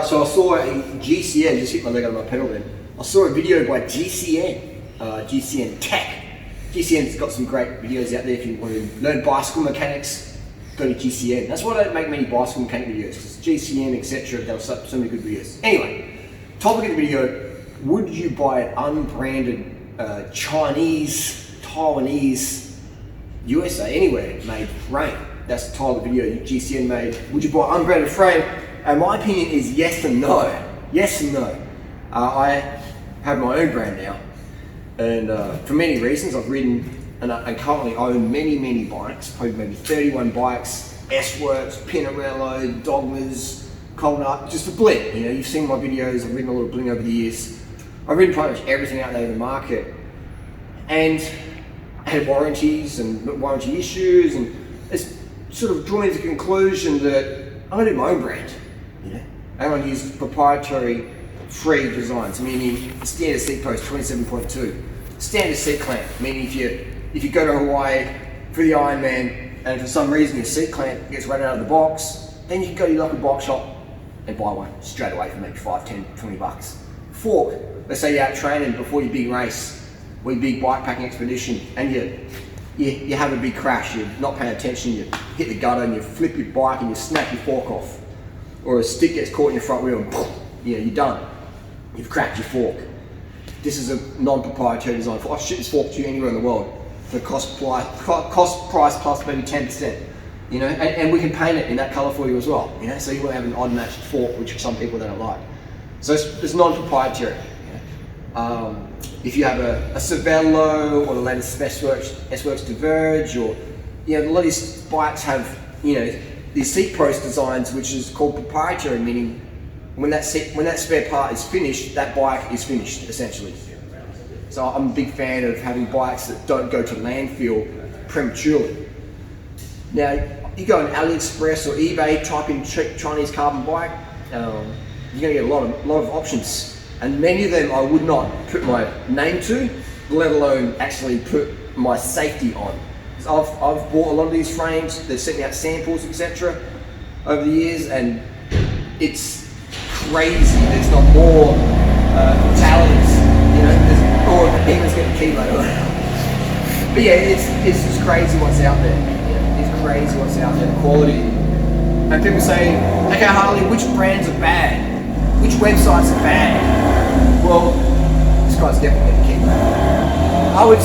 right, so I saw a GCN, just hit my leg on my pedal then. I saw a video by GCN Tech. GCN's got some great videos out there if you want to learn bicycle mechanics, go to GCN. That's why I don't make many bicycle mechanic videos, because GCN, etc., they'll so many good videos. Anyway, topic of the video, would you buy an unbranded Chinese, Taiwanese, USA, anywhere made frame? That's the title of the video GCN made. Would you buy an unbranded frame? And my opinion is yes and no. Yes and no. I have my own brand now. And for many reasons, I've ridden and I currently own many bikes, probably maybe 31 bikes, S-Works, Pinarello, Dogmas, Colnut, just a bling. You know, you've seen my videos, I've ridden a lot of bling over the years. I've ridden pretty much everything out there in the market. And I had warranties and warranty issues, and it's sort of drawn to the conclusion that I'm gonna do my own brand. You know, I'm gonna use proprietary free designs, meaning standard seat post 27.2, standard seat clamp, meaning if you go to Hawaii for the Ironman and for some reason your seat clamp gets run out of the box, then you can go to your local bike shop and buy one straight away for maybe 5, 10, 20 bucks. Fork, let's say you're out training before your big race or your big bikepacking expedition, and you have a big crash, you're not paying attention, you hit the gutter and you flip your bike and you snap your fork off, or a stick gets caught in your front wheel and you know, you're done. You've cracked your fork. This is a non-proprietary design. I'll ship this fork to you anywhere in the world for cost price plus maybe 10%. You know, and we can paint it in that colour for you as well. You know, so you won't have an odd matched fork, which some people don't like. So it's non-proprietary. You know? If you have a Cervelo or the latest S-Works Diverge, or you know, a lot of these bikes have, you know, these seat post designs, which is called proprietary, meaning when that spare part is finished, that bike is finished, essentially. So I'm a big fan of having bikes that don't go to landfill prematurely. Now, you go on AliExpress or eBay, type in cheap Chinese carbon bike, you're gonna get a lot of options. And many of them I would not put my name to, let alone actually put my safety on. So I've bought a lot of these frames, they've sent me out samples, etc. over the years, and it's crazy. There's not more fatalities, you know, or demons getting kilo. But yeah, it's just crazy what's out there. You know, it's crazy what's out there, the quality. And people say, okay, Harley, which brands are bad? Which websites are bad? Well, this guy's definitely getting kilo. I would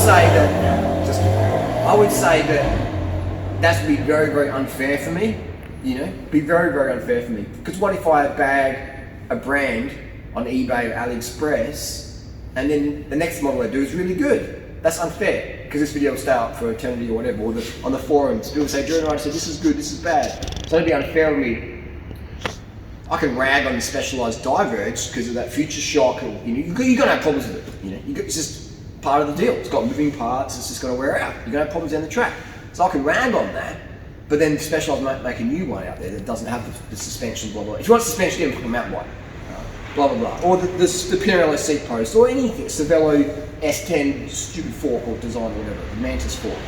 say that that's be very unfair for me. You know, be very unfair for me. Because what if I bag a brand on eBay or AliExpress, and then the next model I do is really good? That's unfair, because this video will stay up for eternity or whatever, or on the forums, people say, durianrider said this is good, this is bad. So it'd be unfair of me. I can rag on the Specialized Diverge because of that future shock, or, you know, you're gonna have problems with it. You know, it's just part of the deal. It's got moving parts, it's just gonna wear out. You're gonna have problems down the track. So I can rag on that. But then Specialized might make a new one out there that doesn't have the suspension, blah blah. If you want suspension, get a mountain bike, blah blah blah. Or the Pinarello seat post, or anything, Cervelo S10 stupid fork or design or whatever, the Mantis fork.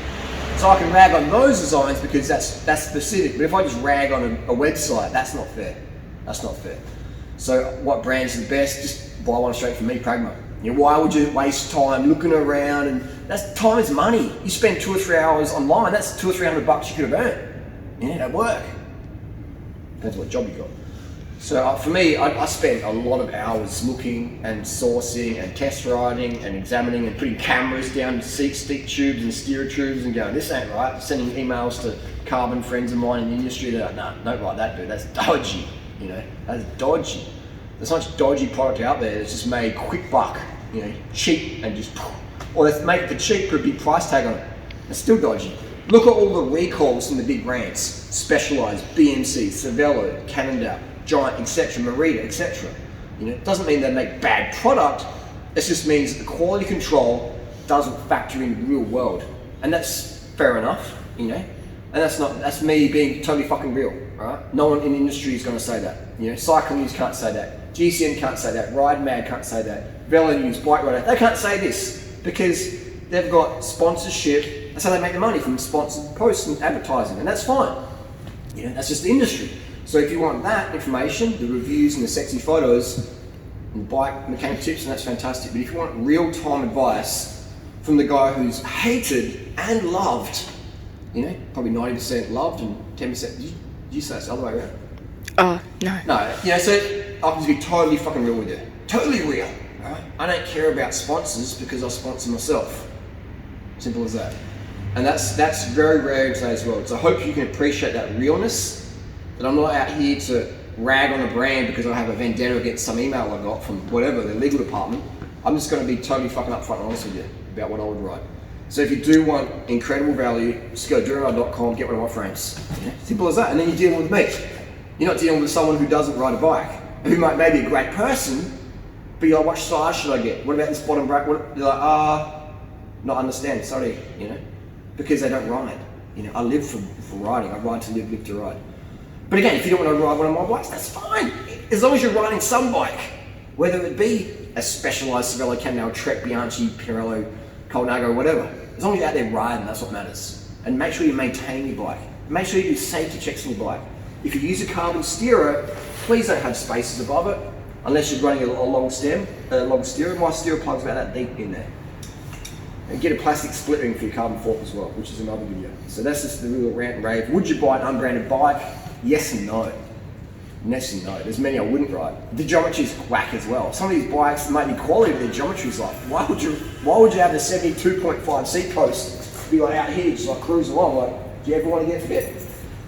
So I can rag on those designs because that's specific. But if I just rag on a website, that's not fair. That's not fair. So what brand's the best? Just buy one straight from me, Pragma. You know, why would you waste time looking around? And that's time is money. You spend 2 or 3 hours online, that's $200 or $300 you could have earned. Yeah, at work. Depends what job you got. So for me, I spent a lot of hours looking and sourcing and test riding and examining and putting cameras down seat stick tubes and steerer tubes and going, this ain't right. Sending emails to carbon friends of mine in the industry that, no, don't write that, dude. That's dodgy. You know, that's dodgy. There's so much dodgy product out there that's just made quick buck, you know, cheap and just, or let's make it for cheap, put a big price tag on it. It's still dodgy. Look at all the recalls from the big brands, Specialized, BMC, Cervelo, Cannondale, Giant, etc., Merida, etc. You know, it doesn't mean they make bad product. It just means that the quality control doesn't factor in the real world, and that's fair enough, you know. And that's me being totally fucking real, right? No one in the industry is going to say that. You know, Cycling News can't say that. GCN can't say that. Ride Mag can't say that. Velo News, Bike Rider, they can't say this because they've got sponsorship. That's how they make the money, from sponsored posts and advertising, and that's fine. You know, that's just the industry. So if you want that information, the reviews and the sexy photos, and bike mechanic tips, and that's fantastic. But if you want real-time advice from the guy who's hated and loved, you know, probably 90% loved and 10%, did you say it's the other way around? Oh, no. No, you know, so I can just be totally fucking real with you. Totally real, right? I don't care about sponsors because I sponsor myself. Simple as that. And that's very rare today as well. So I hope you can appreciate that realness, that I'm not out here to rag on a brand because I have a vendetta against some email I got from whatever, the legal department. I'm just going to be totally fucking upfront and honest with you about what I would write. So if you do want incredible value, just go to durianrider.com, get one of my frames. Yeah? Simple as that. And then you're dealing with me. You're not dealing with someone who doesn't ride a bike, who might be a great person, but you're like, what size should I get? What about this bottom bracket? You're like, not understand, sorry, you know, because they don't ride. You know, I live for riding. I ride to live to ride. But again, if you don't want to ride one of my bikes, that's fine. As long as you're riding some bike, whether it be a specialised Cervelo, Camino, Trek, Bianchi, Pirello, Colnago, whatever. As long as you're out there riding, that's what matters. And make sure you maintain your bike. Make sure you do safety checks on your bike. If you use a carbon steerer, please don't have spaces above it, unless you're running a long steerer. My steerer plug's about that deep in there. And get a plastic split ring for your carbon fork as well, which is another video. So that's just the real rant and rave. Would you buy an unbranded bike? Yes and no. Yes and no. There's many I wouldn't ride. The geometry's whack as well. Some of these bikes might be quality, but the geometry's like, why would you have the 72.5 seat post be like out here, just like cruise along? Like, do you ever want to get fit?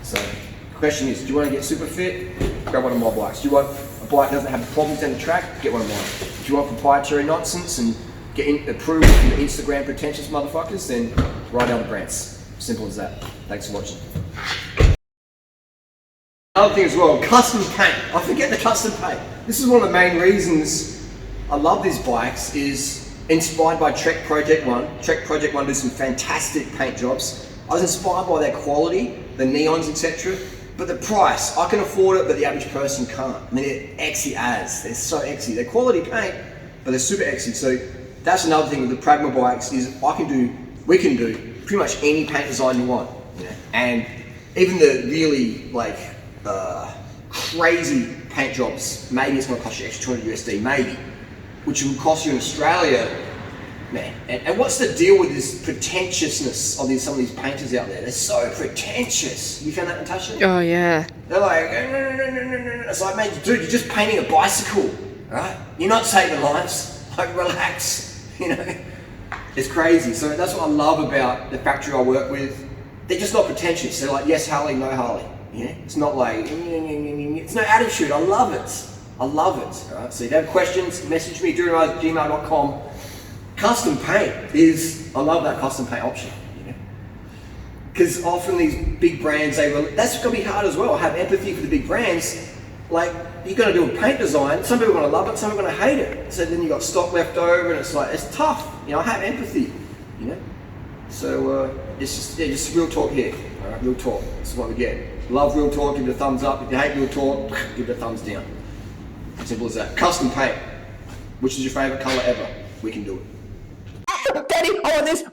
So the question is, do you want to get super fit? Grab one of my bikes. Do you want a bike that doesn't have problems down the track? Get one of mine. If you want proprietary nonsense and get approval from the Instagram pretentious motherfuckers, then ride other brands. Simple as that. Thanks for watching. Another thing as well, custom paint. I forget the custom paint. This is one of the main reasons I love these bikes, is inspired by Trek Project One. Trek Project One do some fantastic paint jobs. I was inspired by their quality, the neons, etc. But the price, I can afford it, but the average person can't. I mean, they're exy as. They're so exy. They're quality paint, but they're super exy. So that's another thing with the Pragma bikes is we can do pretty much any paint design you want. You know? And even the really like crazy paint jobs, maybe it's going to cost you extra 200 USD, maybe, which will cost you in Australia, man. And what's the deal with this pretentiousness of some of these painters out there? They're so pretentious. You found that, Natasha? Oh, yeah. They're like, no. It's like, mate, dude, you're just painting a bicycle, right? You're not saving lives. Like, relax, you know? It's crazy. So that's what I love about the factory I work with. They're just not pretentious. They're like, yes, Harley, no Harley. You know? It's not like, it's no attitude. I love it. I love it. All right? So if you have questions, message me, durianrider@gmail.com. Custom paint is, I love that custom paint option. Because often these big brands, that's going to be hard as well. Have empathy for the big brands. Like, you're going to do a paint design, some people are going to love it, some are going to hate it. So then you've got stock left over and it's like, it's tough. You know, I have empathy, you know. So it's just real talk here. All right, real talk. This is what we get. Love real talk, give it a thumbs up. If you hate real talk, give it a thumbs down. Simple as that. Custom paint. Which is your favorite color ever? We can do it. Daddy, I want this.